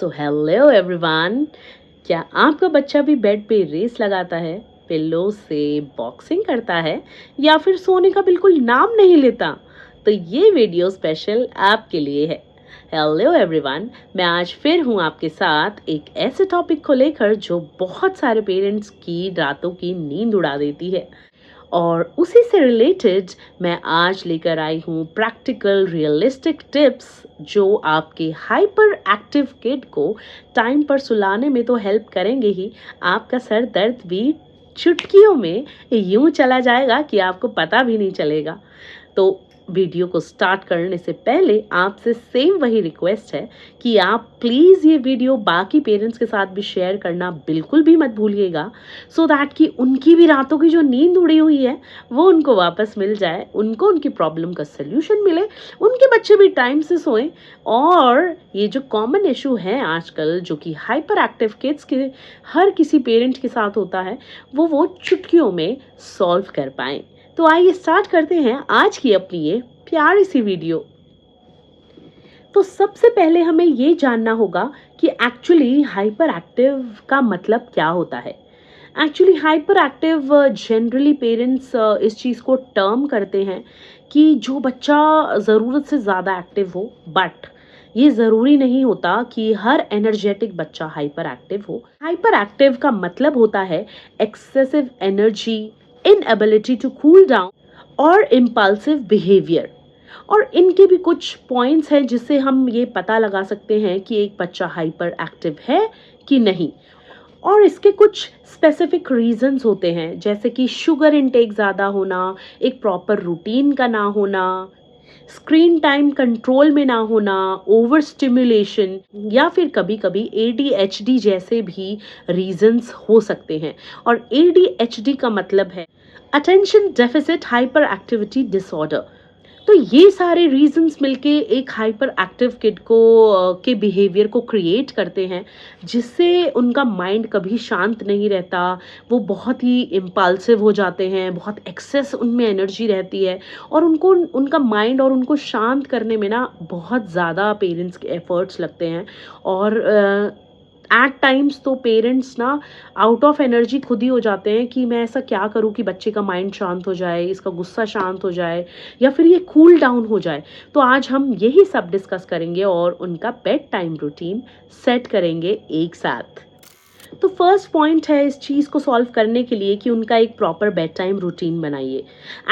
So hello everyone. क्या आपका बच्चा भी बेड पे रेस लगाता है, पिल्लो से बॉक्सिंग करता है या फिर सोने का बिल्कुल नाम नहीं लेता? तो ये वीडियो स्पेशल आपके लिए है। हेलो एवरीवन, मैं आज फिर हूँ आपके साथ एक ऐसे टॉपिक को लेकर जो बहुत सारे पेरेंट्स की रातों की नींद उड़ा देती है। और उसी से रिलेटेड मैं आज लेकर आई हूँ प्रैक्टिकल रियलिस्टिक टिप्स जो आपके हाइपर एक्टिव किड को टाइम पर सुलाने में तो हेल्प करेंगे ही, आपका सर दर्द भी चुटकियों में यूं चला जाएगा कि आपको पता भी नहीं चलेगा। तो वीडियो को स्टार्ट करने से पहले आपसे सेम वही रिक्वेस्ट है कि आप प्लीज़ ये वीडियो बाकी पेरेंट्स के साथ भी शेयर करना बिल्कुल भी मत भूलिएगा, सो दैट कि उनकी भी रातों की जो नींद उड़ी हुई है वो उनको वापस मिल जाए, उनको उनकी प्रॉब्लम का सल्यूशन मिले, उनके बच्चे भी टाइम से सोएं और ये जो कॉमन इशू है आजकल जो कि हाइपर एक्टिव किड्स के हर किसी पेरेंट के साथ होता है वो चुटकियों में सॉल्व कर पाएं। तो आइए स्टार्ट करते हैं आज की अपनी ये प्यारी सी वीडियो। तो सबसे पहले हमें ये जानना होगा कि एक्चुअली हाइपर एक्टिव का मतलब क्या होता है। Actually hyper active generally parents इस चीज़ को टर्म करते हैं कि जो बच्चा ज़रूरत से ज़्यादा एक्टिव हो, बट ये ज़रूरी नहीं होता कि हर एनर्जेटिक बच्चा हाइपर एक्टिव हो। हाइपर एक्टिव का मतलब होता है excessive energy, inability to cool down और इम्पल्सिव बिहेवियर। और इनके भी कुछ पॉइंट्स हैं जिससे हम ये पता लगा सकते हैं कि एक बच्चा हाइपर एक्टिव है कि नहीं। और इसके कुछ स्पेसिफिक रीजंस होते हैं, जैसे कि शुगर इनटेक ज़्यादा होना, एक प्रॉपर रूटीन का ना होना, स्क्रीन टाइम कंट्रोल में ना होना, ओवर स्टिमुलेशन या फिर कभी कभी ADHD जैसे भी रीजंस हो सकते हैं। और ADHD का मतलब है attention deficit hyper activity disorder. तो ये सारे रीजंस मिलके एक हाइपर एक्टिव किड को के बिहेवियर को क्रिएट करते हैं, जिससे उनका माइंड कभी शांत नहीं रहता। वो बहुत ही इम्पल्सिव हो जाते हैं, बहुत एक्सेस उनमें एनर्जी रहती है और उनको उनका माइंड और उनको शांत करने में ना बहुत ज़्यादा पेरेंट्स के एफर्ट्स लगते हैं। और एट टाइम्स तो पेरेंट्स ना आउट ऑफ एनर्जी खुद ही हो जाते हैं कि मैं ऐसा क्या करूं कि बच्चे का माइंड शांत हो जाए, इसका गुस्सा शांत हो जाए या फिर ये कूल डाउन हो जाए। तो आज हम यही सब डिस्कस करेंगे और उनका बेड टाइम रूटीन सेट करेंगे एक साथ। तो फर्स्ट पॉइंट है इस चीज़ को सॉल्व करने के लिए कि उनका एक प्रॉपर बेड टाइम रूटीन बनाइए।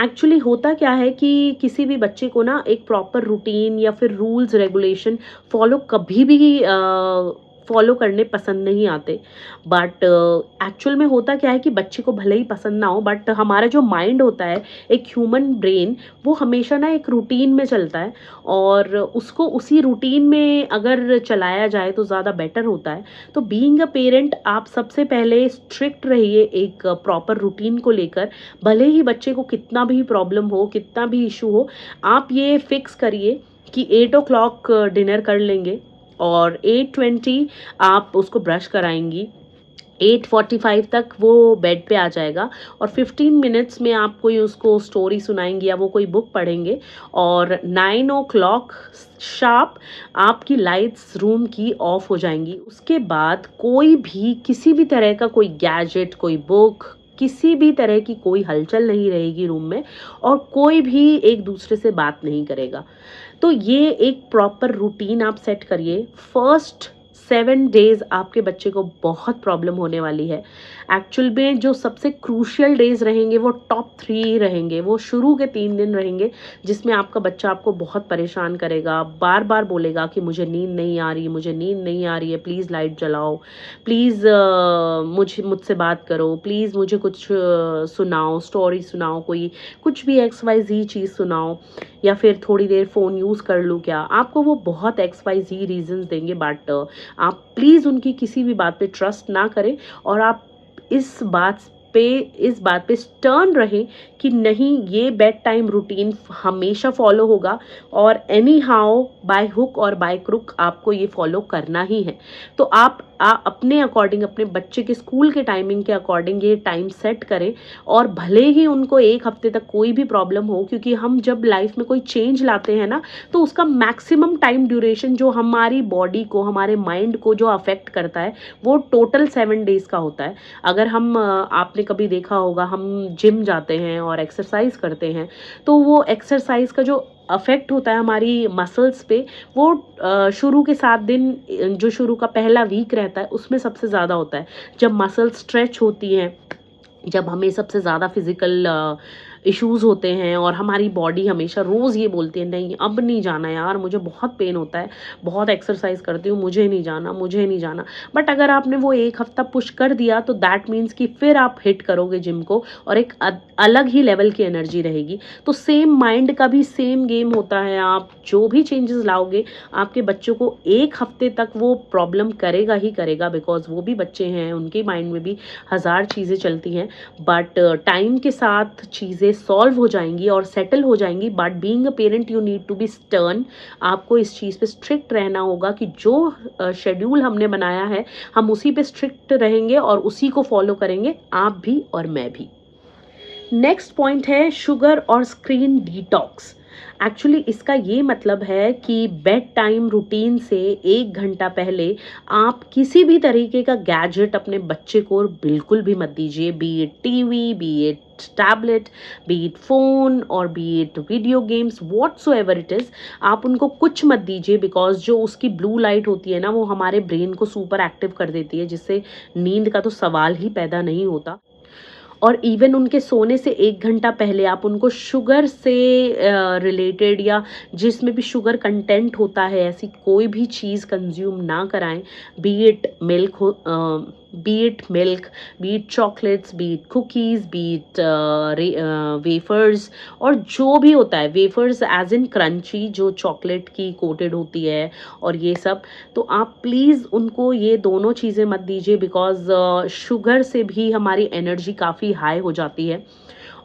एक्चुअली होता क्या है कि किसी भी बच्चे को ना एक प्रॉपर रूटीन या फिर रूल्स रेगुलेशन फॉलो कभी भी फॉलो करने पसंद नहीं आते। बट एक्चुअल में होता क्या है कि बच्चे को भले ही पसंद ना हो, बट हमारा जो माइंड होता है, एक ह्यूमन ब्रेन, वो हमेशा ना एक रूटीन में चलता है और उसको उसी रूटीन में अगर चलाया जाए तो ज़्यादा बेटर होता है। तो बीइंग अ पेरेंट आप सबसे पहले स्ट्रिक्ट रहिए एक प्रॉपर रूटीन को लेकर। भले ही बच्चे को कितना भी प्रॉब्लम हो, कितना भी इशू हो, आप ये फिक्स करिए कि 8 o'clock डिनर कर लेंगे और 8:20 आप उसको ब्रश कराएंगी, 8:45 तक वो बेड पे आ जाएगा और 15 मिनट्स में आप कोई उसको स्टोरी सुनाएंगी या वो कोई बुक पढ़ेंगे और 9 o'clock शार्प आपकी लाइट्स रूम की ऑफ हो जाएंगी। उसके बाद कोई भी किसी भी तरह का कोई गैजेट, कोई बुक, किसी भी तरह की कोई हलचल नहीं रहेगी रूम में और कोई भी एक दूसरे से बात नहीं करेगा। तो ये एक प्रॉपर रूटीन आप सेट करिए। फर्स्ट 7 days आपके बच्चे को बहुत प्रॉब्लम होने वाली है। एक्चुअल में जो सबसे क्रूशियल डेज रहेंगे वो टॉप 3 रहेंगे, वो शुरू के 3 दिन रहेंगे जिसमें आपका बच्चा आपको बहुत परेशान करेगा, बार बार बोलेगा कि मुझे नींद नहीं आ रही, मुझे नींद नहीं आ रही है, प्लीज़ लाइट जलाओ, प्लीज़ मुझसे बात करो, प्लीज़ मुझे कुछ सुनाओ, स्टोरी सुनाओ, कोई कुछ भी XYZ चीज़ सुनाओ या फिर थोड़ी देर फ़ोन यूज़ कर लूँ क्या। आपको वो बहुत XYZ रीजंस देंगे, बट आप प्लीज़ उनकी किसी भी बात पे ट्रस्ट ना करें और आप इस बात इस बात पे स्टर्न रहें कि नहीं, ये बेड टाइम रूटीन हमेशा फॉलो होगा और एनी हाउ बाय हुक और बाय क्रुक आपको ये फॉलो करना ही है। तो आप अपने अकॉर्डिंग, अपने बच्चे के स्कूल के टाइमिंग के अकॉर्डिंग ये टाइम सेट करें। और भले ही उनको 1 हफ्ते तक कोई भी प्रॉब्लम हो, क्योंकि हम जब लाइफ में कोई चेंज लाते हैं ना, तो उसका मैक्सिमम टाइम ड्यूरेशन जो हमारी बॉडी को, हमारे माइंड को जो अफेक्ट करता है, वो टोटल 7 डेज का होता है। अगर हम आपने कभी देखा होगा, हम जिम जाते हैं और एक्सरसाइज करते हैं, तो वो एक्सरसाइज का जो अफेक्ट होता है हमारी मसल्स पे, वो शुरू के 7 दिन, जो शुरू का पहला वीक रहता है, उसमें सबसे ज़्यादा होता है। जब मसल स्ट्रेच होती हैं, जब हमें सबसे ज़्यादा फिजिकल इश्यूज़ होते हैं और हमारी बॉडी हमेशा रोज़ ये बोलती है, नहीं अब नहीं जाना यार, मुझे बहुत पेन होता है, बहुत एक्सरसाइज करती हूँ, मुझे नहीं जाना, मुझे नहीं जाना। बट अगर आपने वो 1 हफ्ता पुश कर दिया, तो दैट मीन्स कि फिर आप हिट करोगे जिम को और एक अलग ही लेवल की एनर्जी रहेगी। तो सेम माइंड का भी सेम गेम होता है। आप जो भी चेंजेस लाओगे, आपके बच्चों को 1 हफ्ते तक वो प्रॉब्लम करेगा ही करेगा, बिकॉज वो भी बच्चे हैं, उनके माइंड में भी हज़ार चीज़ें चलती हैं। बट टाइम के साथ चीज़ें सॉल्व हो जाएंगी और सेटल हो जाएंगी। But being a parent you need to be stern. आपको इस चीज़ पे स्ट्रिक्ट रहना होगा कि जो शेड्यूल हमने बनाया है, हम उसी पे स्ट्रिक्ट रहेंगे और उसी को फॉलो करेंगे, आप भी और मैं भी। नेक्स्ट पॉइंट है शुगर और स्क्रीन डिटॉक्स। एक्चुअली इसका ये मतलब है कि बेड टाइम रूटीन से 1 घंटा पहले आप किसी भी तरीके का गैजेट अपने बच्चे को बिल्कुल भी मत दीजिए, be it TV, be it tablet, be it phone और be it video games, whatsoever it is. आप उनको कुछ मत दीजिए, बिकॉज जो उसकी ब्लू लाइट होती है ना, वो हमारे ब्रेन को सुपर एक्टिव कर देती है, जिससे नींद का तो सवाल ही पैदा नहीं होता। और इवन उनके सोने से 1 घंटा पहले आप उनको शुगर से रिलेटेड या जिसमें भी शुगर कंटेंट होता है, ऐसी कोई भी चीज़ कंज्यूम ना कराएं। बी इट मिल्क हो, B it milk, B it chocolates, B it cookies, B it wafers, और जो भी होता है, वेफर्स एज इन क्रंची जो चॉकलेट की कोटेड होती है, और ये सब। तो आप प्लीज़ उनको ये दोनों चीज़ें मत दीजिए, बिकॉज शुगर से भी हमारी एनर्जी काफ़ी हाई हो जाती है।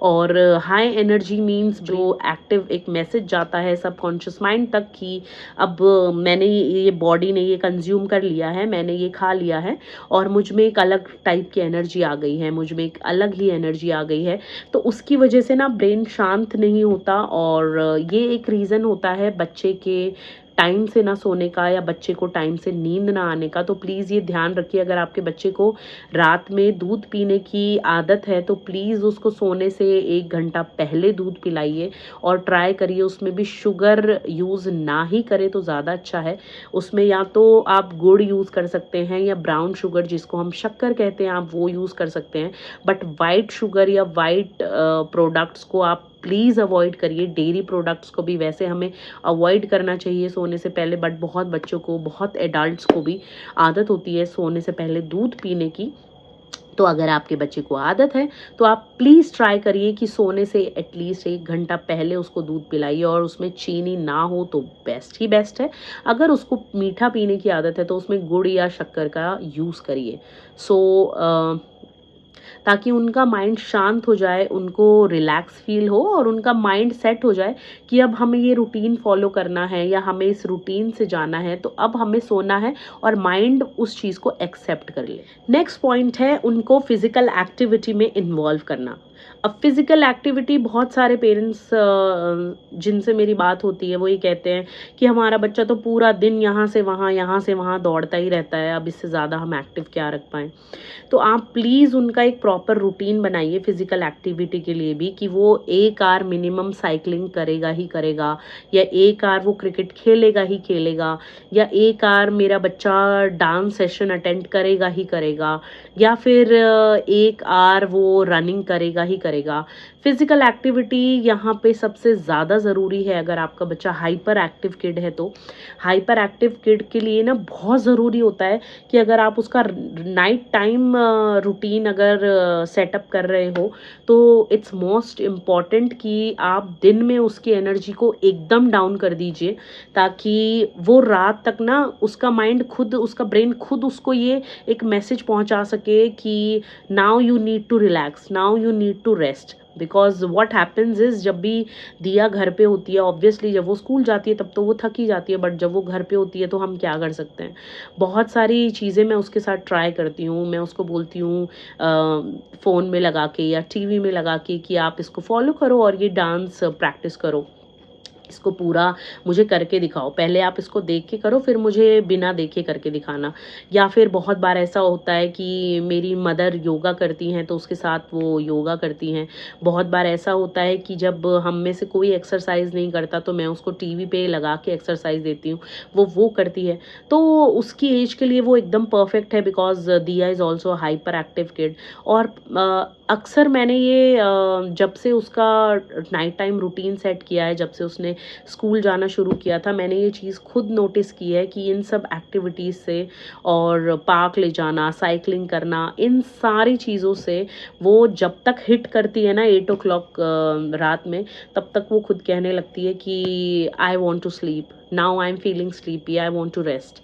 और हाई एनर्जी मीन्स जो एक्टिव एक मैसेज जाता है सबकॉन्शियस माइंड तक कि अब मैंने ये बॉडी ने ये कंज्यूम कर लिया है, मैंने ये खा लिया है और मुझ में एक अलग टाइप की एनर्जी आ गई है, मुझ में एक अलग ही एनर्जी आ गई है। तो उसकी वजह से ना ब्रेन शांत नहीं होता, और ये एक रीज़न होता है बच्चे के टाइम से ना सोने का या बच्चे को टाइम से नींद ना आने का। तो प्लीज़ ये ध्यान रखिए, अगर आपके बच्चे को रात में दूध पीने की आदत है, तो प्लीज़ उसको सोने से 1 घंटा पहले दूध पिलाइए और ट्राई करिए उसमें भी शुगर यूज़ ना ही करें तो ज़्यादा अच्छा है। उसमें या तो आप गुड़ यूज़ कर सकते हैं या ब्राउन शुगर, जिसको हम शक्कर कहते हैं, आप वो यूज़ कर सकते हैं। बट वाइट शुगर या वाइट प्रोडक्ट्स को आप प्लीज़ अवॉइड करिए। डेयरी प्रोडक्ट्स को भी वैसे हमें अवॉइड करना चाहिए सोने से पहले, बट बहुत बच्चों को, बहुत एडल्ट्स को भी आदत होती है सोने से पहले दूध पीने की। तो अगर आपके बच्चे को आदत है, तो आप प्लीज़ ट्राई करिए कि सोने से एटलीस्ट 1 घंटा पहले उसको दूध पिलाइए, और उसमें चीनी ना हो तो बेस्ट ही बेस्ट है। अगर उसको मीठा पीने की आदत है, तो उसमें गुड़ या शक्कर का यूज़ करिए। ताकि उनका माइंड शांत हो जाए, उनको रिलैक्स फील हो और उनका माइंड सेट हो जाए कि अब हमें ये रूटीन फॉलो करना है या हमें इस रूटीन से जाना है, तो अब हमें सोना है, और माइंड उस चीज़ को एक्सेप्ट कर ले। नेक्स्ट पॉइंट है उनको फिजिकल एक्टिविटी में इन्वॉल्व करना। अब फिजिकल एक्टिविटी, बहुत सारे पेरेंट्स जिनसे मेरी बात होती है वो ये कहते हैं कि हमारा बच्चा तो पूरा दिन यहाँ से वहाँ दौड़ता ही रहता है, अब इससे ज़्यादा हम एक्टिव क्या रख पाएँ। तो आप प्लीज़ उनका एक प्रॉपर रूटीन बनाइए फिजिकल एक्टिविटी के लिए भी, कि वो 1 आवर मिनिमम साइकिलिंग करेगा ही करेगा, या 1 आवर वो क्रिकेट खेलेगा ही खेलेगा, या 1 आवर मेरा बच्चा डांस सेशन अटेंड करेगा ही करेगा, या फिर 1 आवर वो रनिंग करेगा ही करेगा। फिज़िकल एक्टिविटी यहाँ पे सबसे ज़्यादा ज़रूरी है अगर आपका बच्चा हाइपर एक्टिव किड है तो। हाइपर एक्टिव किड के लिए ना बहुत ज़रूरी होता है कि अगर आप उसका नाइट टाइम रूटीन अगर सेटअप कर रहे हो, तो इट्स मोस्ट इम्पॉर्टेंट कि आप दिन में उसकी एनर्जी को एकदम डाउन कर दीजिए, ताकि वो रात तक ना उसका माइंड खुद, उसका ब्रेन खुद उसको ये एक मैसेज पहुंचा सके कि now you need to relax, now you need to rest. Because what happens is, जब भी दिया घर पे होती है, ऑब्वियसली जब वो स्कूल जाती है तब तो वो थक ही जाती है, बट जब वो घर पे होती है तो हम क्या कर सकते हैं। बहुत सारी चीज़ें मैं उसके साथ ट्राई करती हूँ। मैं उसको बोलती हूँ फ़ोन में लगा के या टीवी में लगा के कि आप इसको फॉलो करो और ये डांस प्रैक्टिस करो, इसको पूरा मुझे करके दिखाओ। पहले आप इसको देख के करो, फिर मुझे बिना देखे करके दिखाना। या फिर बहुत बार ऐसा होता है कि मेरी मदर योगा करती हैं तो उसके साथ वो योगा करती हैं। बहुत बार ऐसा होता है कि जब हम में से कोई एक्सरसाइज नहीं करता तो मैं उसको टीवी पे लगा के एक्सरसाइज देती हूँ, वो करती है। तो उसकी एज के लिए वो एकदम परफेक्ट है, बिकॉज दिया is also hyper active kid. और अक्सर मैंने ये जब से उसका नाइट टाइम रूटीन सेट किया है, जब से उसने स्कूल जाना शुरू किया था, मैंने ये चीज़ खुद नोटिस की है कि इन सब एक्टिविटीज़ से और पार्क ले जाना, साइकिलिंग करना, इन सारी चीज़ों से वो जब तक हिट करती है ना 8 o'clock रात में, तब तक वो खुद कहने लगती है कि I want to sleep, now I am feeling sleepy, I want to rest,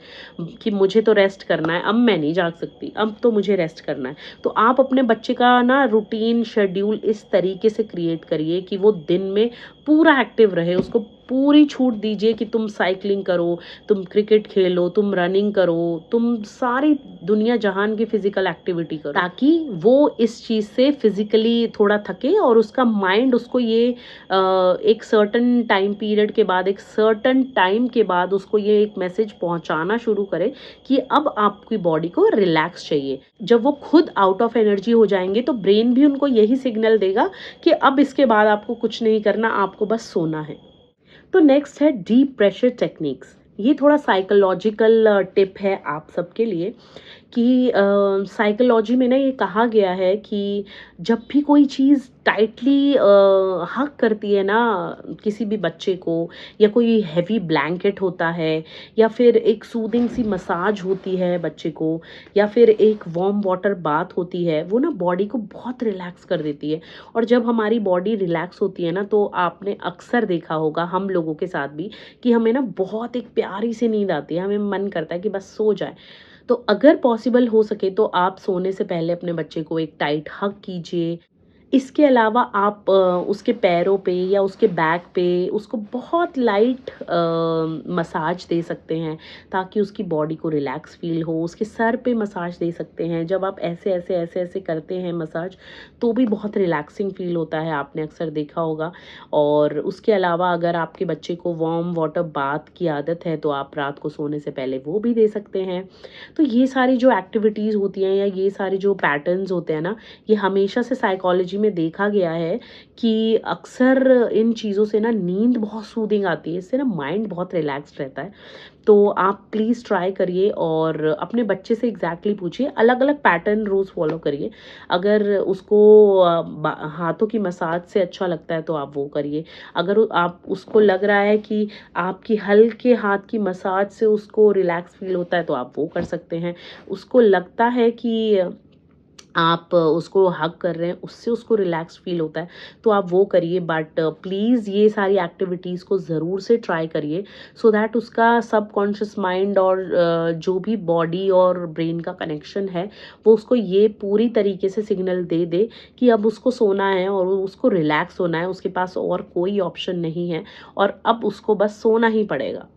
कि मुझे तो रेस्ट करना है, अब मैं नहीं जाग सकती, अब तो मुझे रेस्ट करना है। तो आप अपने बच्चे का ना रूटीन शेड्यूल इस तरीके से क्रिएट करिए कि वो दिन में पूरा एक्टिव रहे। उसको पूरी छूट दीजिए कि तुम साइकिलिंग करो, तुम क्रिकेट खेलो, तुम रनिंग करो, तुम सारी दुनिया जहान की फिजिकल एक्टिविटी करो, ताकि वो इस चीज़ से फिजिकली थोड़ा थके और उसका माइंड उसको ये एक सर्टन टाइम पीरियड के बाद, एक सर्टन टाइम के बाद उसको ये एक मैसेज पहुंचाना शुरू करे कि अब आपकी बॉडी को रिलैक्स चाहिए। जब वो खुद आउट ऑफ एनर्जी हो जाएंगे तो ब्रेन भी उनको यही सिग्नल देगा कि अब इसके बाद आपको कुछ नहीं करना, आपको बस सोना है। तो नेक्स्ट है डीप प्रेशर टेक्निक्स। ये थोड़ा साइकोलॉजिकल टिप है आप सबके लिए कि साइकोलॉजी में ना ये कहा गया है कि जब भी कोई चीज़ टाइटली हक करती है ना किसी भी बच्चे को, या कोई हैवी ब्लैंकेट होता है, या फिर एक सूदिंग सी मसाज होती है बच्चे को, या फिर एक वार्म वाटर बाथ होती है, वो ना बॉडी को बहुत रिलैक्स कर देती है। और जब हमारी बॉडी रिलैक्स होती है ना, तो आपने अक्सर देखा होगा हम लोगों के साथ भी कि हमें ना बहुत एक प्यारी सी नींद आती है, हमें मन करता है कि बस सो जाए। तो अगर पॉसिबल हो सके तो आप सोने से पहले अपने बच्चे को एक टाइट हग कीजिए। इसके अलावा आप उसके पैरों पे या उसके बैक पे उसको बहुत लाइट मसाज दे सकते हैं, ताकि उसकी बॉडी को रिलैक्स फील हो। उसके सर पे मसाज दे सकते हैं। जब आप ऐसे ऐसे ऐसे ऐसे करते हैं मसाज, तो भी बहुत रिलैक्सिंग फील होता है, आपने अक्सर देखा होगा। और उसके अलावा अगर आपके बच्चे को वार्म वाटर बाथ की आदत है तो आप रात को सोने से पहले वो भी दे सकते हैं। तो ये सारी जो एक्टिविटीज़ होती हैं या ये सारे जो पैटर्न्स होते हैं ना, ये हमेशा से साइकोलॉजी में देखा गया है कि अक्सर इन चीज़ों से ना नींद बहुत सूदिंग आती है, इससे ना माइंड बहुत रिलैक्स्ड रहता है। तो आप प्लीज़ ट्राई करिए और अपने बच्चे से एग्जैक्टली पूछिए, अलग अलग पैटर्न रोज़ फॉलो करिए। अगर उसको हाथों की मसाज से अच्छा लगता है तो आप वो करिए। अगर आप उसको लग रहा है कि आपकी हल्के हाथ की मसाज से उसको रिलैक्स फील होता है तो आप वो कर सकते हैं। उसको लगता है कि आप उसको हग कर रहे हैं, उससे उसको रिलैक्स फील होता है, तो आप वो करिए। बट प्लीज़ ये सारी एक्टिविटीज़ को ज़रूर से ट्राई करिए, सो दैट उसका सबकॉन्शियस माइंड और जो भी बॉडी और ब्रेन का कनेक्शन है, वो उसको ये पूरी तरीके से सिग्नल दे दे कि अब उसको सोना है और उसको रिलैक्स होना है, उसके पास और कोई ऑप्शन नहीं है और अब उसको बस सोना ही पड़ेगा।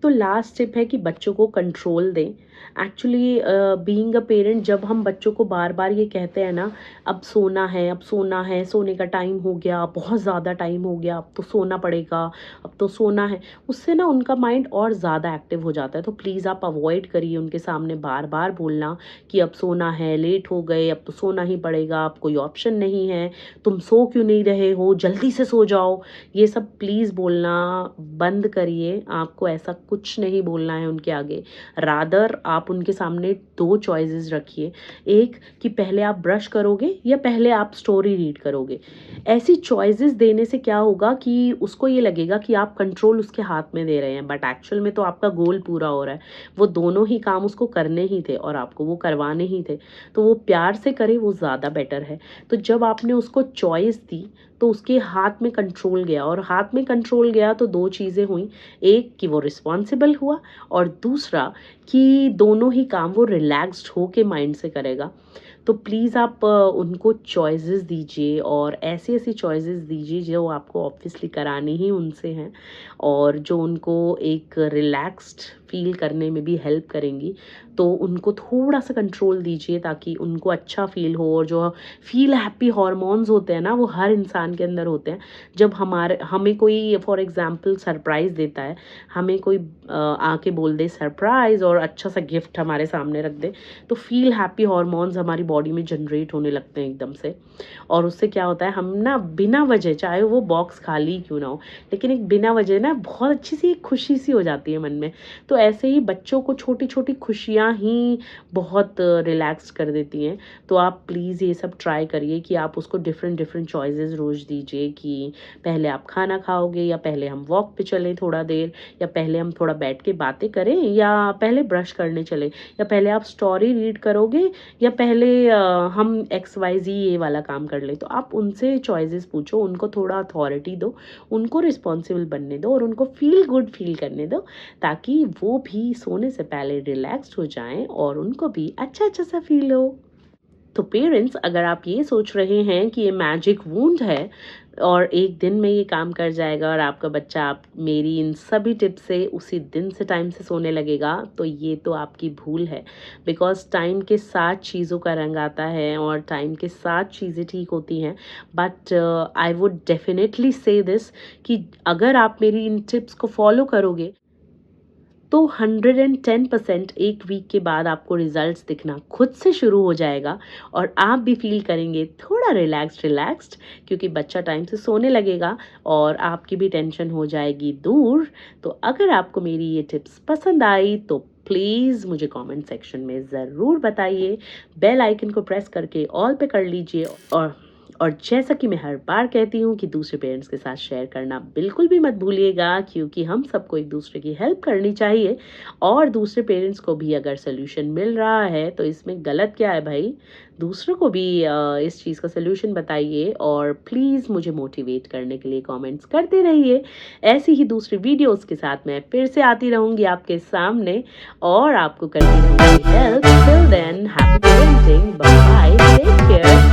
तो लास्ट टिप है कि बच्चों को कंट्रोल दें। एक्चुअली बीइंग अ पेरेंट, जब हम बच्चों को बार बार ये कहते हैं ना, अब सोना है, अब सोना है, सोने का टाइम हो गया, बहुत ज़्यादा टाइम हो गया, अब तो सोना पड़ेगा, अब तो सोना है, उससे ना उनका माइंड और ज़्यादा एक्टिव हो जाता है। तो प्लीज़ आप अवॉइड करिए उनके सामने बार बार बोलना कि अब सोना है, लेट हो गए, अब तो सोना ही पड़ेगा, अब कोई ऑप्शन नहीं है, तुम सो क्यों नहीं रहे हो, जल्दी से सो जाओ। ये सब प्लीज़ बोलना बंद करिए। आपको ऐसा कुछ नहीं बोलना है उनके आगे। रादर आप उनके सामने 2 चॉइसेस रखिए। एक कि पहले आप ब्रश करोगे या पहले आप स्टोरी रीड करोगे। ऐसी चॉइसेस देने से क्या होगा कि उसको ये लगेगा कि आप कंट्रोल उसके हाथ में दे रहे हैं, बट एक्चुअल में तो आपका गोल पूरा हो रहा है। वो दोनों ही काम उसको करने ही थे और आपको वो करवाने ही थे। तो वो प्यार से करे, वो ज़्यादा बेटर है। तो जब आपने उसको चॉइस दी तो उसके हाथ में कंट्रोल गया, और हाथ में कंट्रोल गया तो 2 चीज़ें हुई। एक कि वो रिस्पॉन्सिबल हुआ, और दूसरा कि दोनों ही काम वो रिलैक्स्ड होके माइंड से करेगा। तो प्लीज़ आप उनको चॉइसेस दीजिए, और ऐसी ऐसी चॉइसेस दीजिए जो आपको ऑब्वियसली करानी ही उनसे हैं, और जो उनको एक रिलैक्स्ड फील करने में भी हेल्प करेंगी। तो उनको थोड़ा सा कंट्रोल दीजिए ताकि उनको अच्छा फील हो। और जो फील हैप्पी हार्मोन्स होते हैं ना, वो हर इंसान के अंदर होते हैं। जब हमें कोई फॉर एग्जांपल सरप्राइज़ देता है, हमें कोई आके बोल दे सरप्राइज़ और अच्छा सा गिफ्ट हमारे सामने रख दे, तो फील हैप्पी हार्मोन्स हमारी बॉडी में जनरेट होने लगते हैं एकदम से। और उससे क्या होता है, हम ना बिना वजह, चाहे वो बॉक्स खाली क्यों ना हो, लेकिन एक बिना वजह ना बहुत अच्छी सी एक खुशी सी हो जाती है मन में। तो ऐसे ही बच्चों को छोटी छोटी खुशियाँ ही बहुत रिलैक्स कर देती हैं। तो आप प्लीज़ ये सब ट्राई करिए कि आप उसको डिफरेंट डिफरेंट चॉइसेस रोज़ दीजिए कि पहले आप खाना खाओगे, या पहले हम वॉक पे चलें थोड़ा देर, या पहले हम थोड़ा बैठ के बातें करें, या पहले ब्रश करने चले, या पहले आप स्टोरी रीड करोगे, या पहले हम XYZ ये वाला काम कर लें। तो आप उनसे चॉइसेस पूछो, उनको थोड़ा अथॉरिटी दो, उनको रिस्पॉन्सिबल बनने दो, और उनको फील गुड फील करने दो, ताकि वो भी सोने से पहले रिलैक्स्ड हो जाएं और उनको भी अच्छा अच्छा सा फील हो। तो पेरेंट्स, अगर आप ये सोच रहे हैं कि ये मैजिक वूंड है और एक दिन में ये काम कर जाएगा और आपका बच्चा आप मेरी इन सभी टिप्स से उसी दिन से टाइम से सोने लगेगा, तो ये तो आपकी भूल है। बिकॉज टाइम के साथ चीज़ों का रंग आता है और टाइम के साथ चीज़ें ठीक होती हैं। बट आई वुड डेफिनेटली से दिस कि अगर आप मेरी इन टिप्स को फॉलो करोगे तो 110% एक वीक के बाद आपको रिजल्ट्स दिखना खुद से शुरू हो जाएगा, और आप भी फील करेंगे थोड़ा रिलैक्स्ड, क्योंकि बच्चा टाइम से सोने लगेगा और आपकी भी टेंशन हो जाएगी दूर। तो अगर आपको मेरी ये टिप्स पसंद आई तो प्लीज़ मुझे कमेंट सेक्शन में ज़रूर बताइए। बेल आइकन को प्रेस करके ऑल पे कर लीजिए, और जैसा कि मैं हर बार कहती हूँ कि दूसरे पेरेंट्स के साथ शेयर करना बिल्कुल भी मत भूलिएगा, क्योंकि हम सबको एक दूसरे की हेल्प करनी चाहिए। और दूसरे पेरेंट्स को भी अगर सोल्यूशन मिल रहा है तो इसमें गलत क्या है भाई। दूसरों को भी इस चीज़ का सोल्यूशन बताइए, और प्लीज़ मुझे मोटिवेट करने के लिए कमेंट्स करते रहिए। ऐसी ही दूसरी वीडियोस के साथ मैं फिर से आती रहूँगी आपके सामने, और आपको करती रहूँगी help. Till then, happy parenting, bye bye, take care.